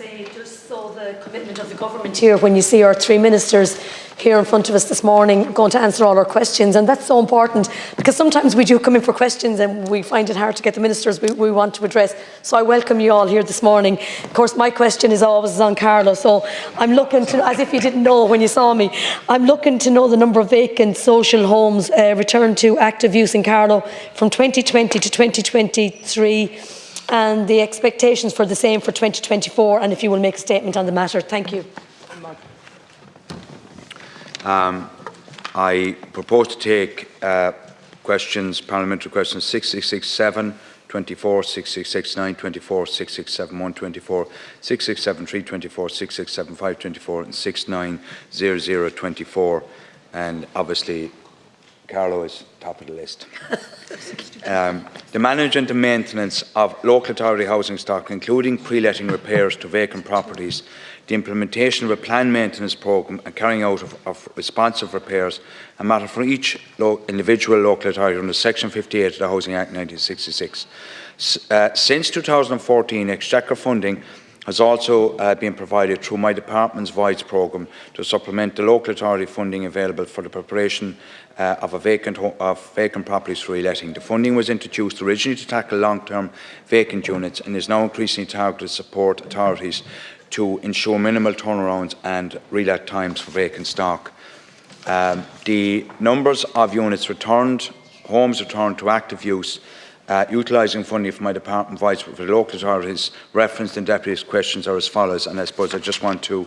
say, just saw the commitment of the government here when you see our three ministers here in front of us this morning going to answer all our questions, and that's so important because sometimes we do come in for questions and we find it hard to get the ministers we want to address. So I welcome you all here this morning. Of course, my question is always on Carlo, so I'm looking to, as if you didn't know when you saw me, I'm looking to know the number of vacant social homes returned to active use in Carlo from 2020 to 2023. And the expectations for the same for 2024, and if you will make a statement on the matter. Thank you. I propose to take questions, parliamentary questions 6667, 24, 6669, 24, 6671, 24, 6673, 24, 6675, 24, and 6900, 24. And obviously, Carlo is top of the list. The management and maintenance of local authority housing stock, including pre-letting repairs to vacant properties, the implementation of a planned maintenance programme and carrying out of responsive repairs, a matter for each individual local authority under Section 58 of the Housing Act 1966. Since 2014, Exchequer funding has also been provided through my department's Voids programme to supplement the local authority funding available for the preparation of vacant properties for reletting. The funding was introduced originally to tackle long-term vacant units and is now increasingly targeted to support authorities to ensure minimal turnarounds and relet times for vacant stock. The numbers of units returned, homes returned to active use, utilising funding from my department Voids for the local authorities referenced in Deputy's questions are as follows, and I suppose I just want to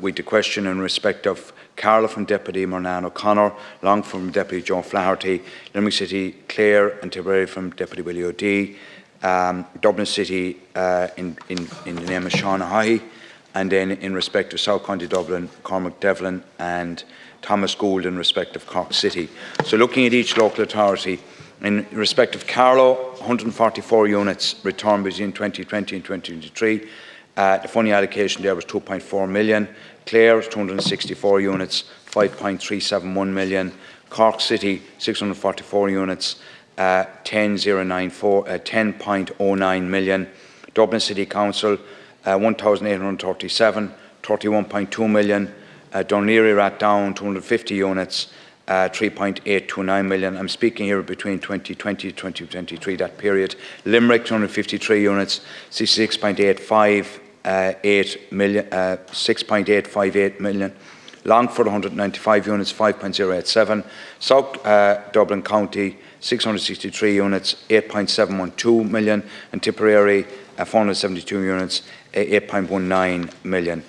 with the question in respect of Carla from Deputy Murnane-O'Connor, Long from Deputy Joe Flaherty, Limerick City, Clare and Tipperary from Deputy Willie O'Dea, Dublin City in the name of Sean Haughey, and then in respect of South County Dublin, Cormac Devlin and Thomas Gould in respect of Cork City. So looking at each local authority, in respect of Carlow, 144 units returned between 2020 and 2023. The funding allocation there was 2.4 million. Clare, 264 units, 5.371 million. Cork City, 644 units, 10.09 million. Dublin City Council, 1,837, 31.2 million. Dún Laoghaire Rathdown, 250 units, 3.829 million. I'm speaking here between 2020 and 2023, that period. Limerick, 253 units, 6.858 million. Longford, 195 units, 5.087. South Dublin County, 663 units, 8.712 million. And Tipperary, 472 units, 8.19 million.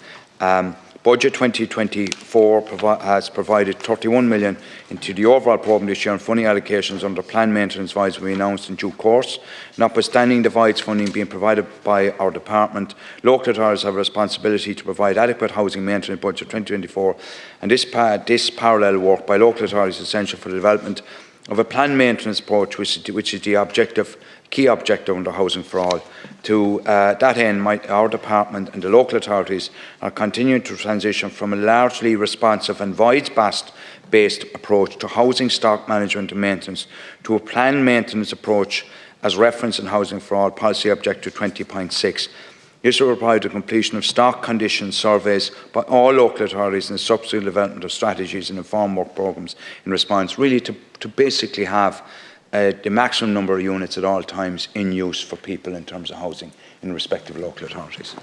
Budget 2024 has provided 31 million into the overall programme this year, and funding allocations under planned maintenance Voids will be announced in due course. Notwithstanding the Voids funding being provided by our department, local authorities have a responsibility to provide adequate housing maintenance budget 2024, and this parallel work by local authorities is essential for the development of a planned maintenance approach, which is the key objective under Housing for All. To that end, our department and the local authorities are continuing to transition from a largely responsive and Voids-based approach to housing stock management and maintenance to a planned maintenance approach as referenced in Housing for All Policy Objective 20.6. This will require the completion of stock condition surveys by all local authorities and the subsequent development of strategies and informed work programmes in response, really to basically have the maximum number of units at all times in use for people in terms of housing in respective local authorities.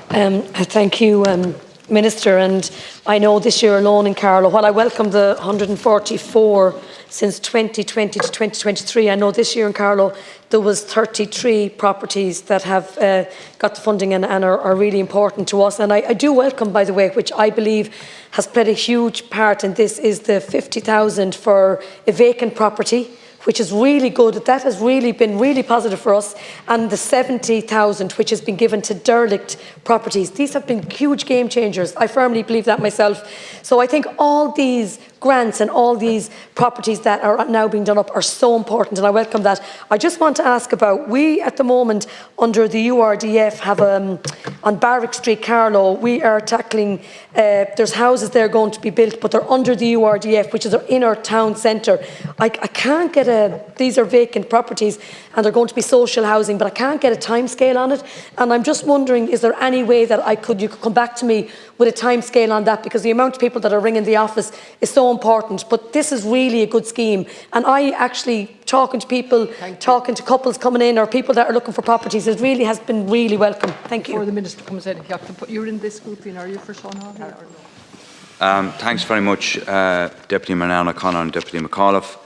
Thank you, Minister. And I know this year alone in Carlow, while I welcome the 144 since 2020 to 2023, I know this year in Carlow there was 33 properties that have got the funding and are really important to us. And I do welcome, by the way, which I believe has played a huge part in this, is the 50,000 for a vacant property, which is really good. That has really been really positive for us. And the 70,000 which has been given to derelict properties. These have been huge game changers. I firmly believe that myself. So I think all these grants and all these properties that are now being done up are so important, and I welcome that. I just want to ask about, we at the moment under the URDF have On Barrack Street, Carlow, we are tackling, there's houses there going to be built, but they're under the URDF, which is in our town centre. I can't get these are vacant properties and they're going to be social housing, but I can't get a timescale on it. And I'm just wondering, is there any way that you could come back to me with a timescale on that? Because the amount of people that are ringing the office is so important. But this is really a good scheme. And I actually, talking to people, talking to couples coming in or people that are looking for properties, it really has been really welcome. Thank you. Before the Minister comes in, you're in this grouping, are you, for Sean Hawley or no? Thanks very much, Deputy Murnane-O'Connor and Deputy McAuliffe.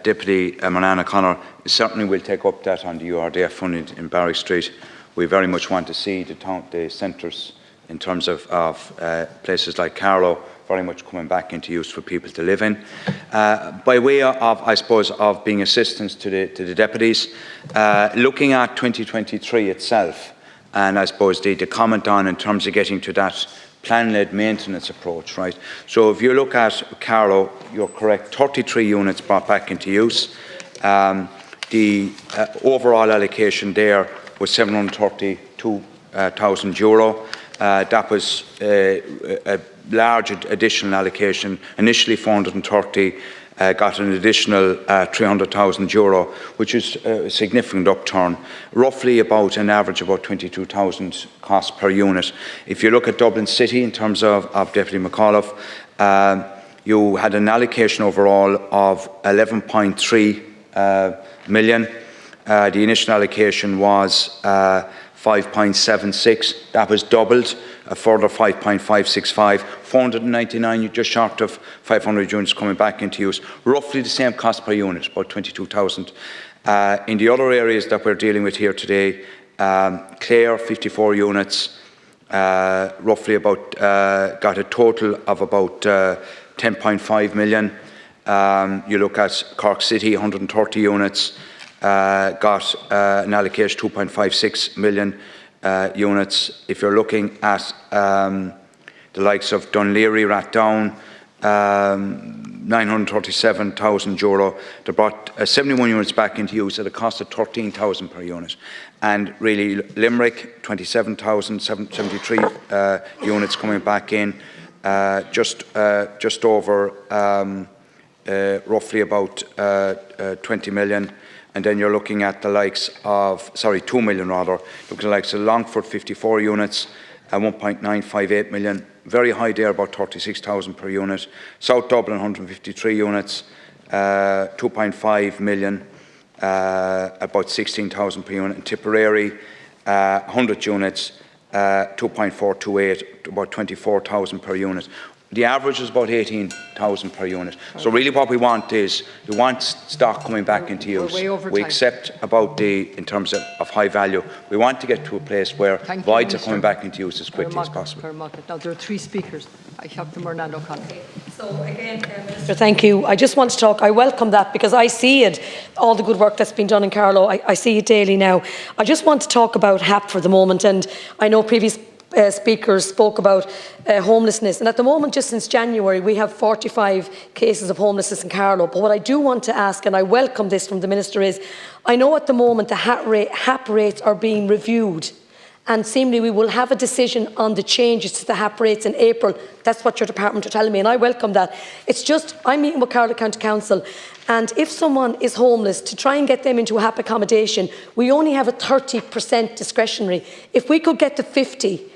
Deputy Murnane-O'Connor certainly will take up that on the URDF funding in Barrack Street. We very much want to see the centres in terms of places like Carlow very much coming back into use for people to live in. By way of, I suppose, of being assistance to the deputies, looking at 2023 itself, and I suppose the comment on in terms of getting to that plan-led maintenance approach, right? So if you look at Carlow, you're correct, 33 units brought back into use. The overall allocation there was €732,000. That was a large additional allocation. Initially 430, got an additional €300,000, which is a significant upturn, roughly about an average of about 22,000 costs per unit. If you look at Dublin City in terms of Deputy McAuliffe, you had an allocation overall of 11.3 million. The initial allocation was 5.76. That was doubled, a further 5.565, 499, just short of 500 units coming back into use. Roughly the same cost per unit, about 22,000. In the other areas that we're dealing with here today, Clare, 54 units, roughly about, got a total of about 10.5 million. You look at Cork City, 130 units, got an allocation 2.56 million units. If you're looking at the likes of Dunleary, Rathdown, €937,000. They brought 71 units back into use at a cost of 13,000 per unit. And really Limerick, 27,073 units coming back in, just over roughly about 20 million. And then you're looking at the likes of, 2 million rather, looking at the likes of Longford, 54 units, 1.958 million. Very high there, about 36,000 per unit. South Dublin, 153 units, 2.5 million, about 16,000 per unit. And Tipperary, 100 units, 2.428, about 24,000 per unit. The average is about 18,000 per unit. So really what we want is, we want stock coming back into use. We accept about in terms of high value. We want to get to a place where voids are coming back into use as quickly as possible. Now there are 3 speakers. I have the Murnane-O'Connor. So again, Minister, thank you. I just want to talk, I welcome that because I see it, all the good work that's been done in Carlow. I see it daily now. I just want to talk about HAP for the moment, and I know previous speakers spoke about homelessness, and at the moment, just since January, we have 45 cases of homelessness in Carlow. But what I do want to ask, and I welcome this from the Minister, is I know at the moment the HAP rates are being reviewed, and seemingly we will have a decision on the changes to the HAP rates in April. That's what your department are telling me, and I welcome that. It's just, I'm meeting with Carlow County Council, and if someone is homeless, to try and get them into a HAP accommodation, we only have a 30% discretionary. If we could get to 50%,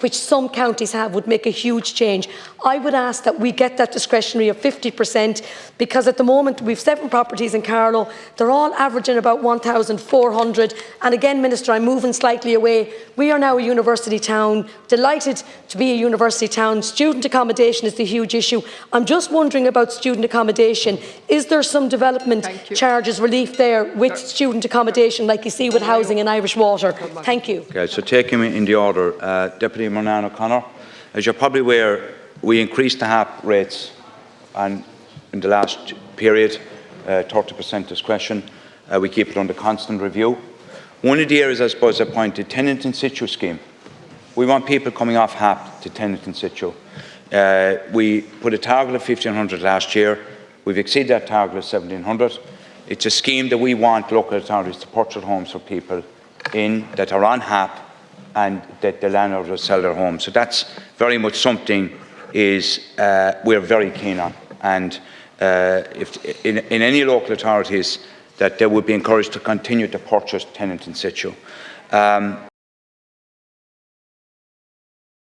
which some counties have, would make a huge change. I would ask that we get that discretionary of 50%, because at the moment we've 7 properties in Carlow. They're all averaging about 1,400. And again, Minister, I'm moving slightly away. We are now a university town, delighted to be a university town. Student accommodation is the huge issue. I'm just wondering about student accommodation. Is there some development charges relief there with student accommodation, like you see with housing and Irish Water? Thank you. Okay, so taking me in the order, Deputy Murnane-O'Connor, as you're probably aware, we increased the HAP rates and in the last period, 30% discretion. We keep it under constant review. One of the areas, I suppose, I pointed, tenant in situ scheme. We want people coming off HAP to tenant in situ. We put a target of 1,500 last year. We've exceeded that target of 1,700. It's a scheme that we want local authorities to purchase homes for people that are on HAP and that the landlord will sell their home. So that's very much something we're very keen on. And if in any local authorities, that they would be encouraged to continue to purchase tenant in situ.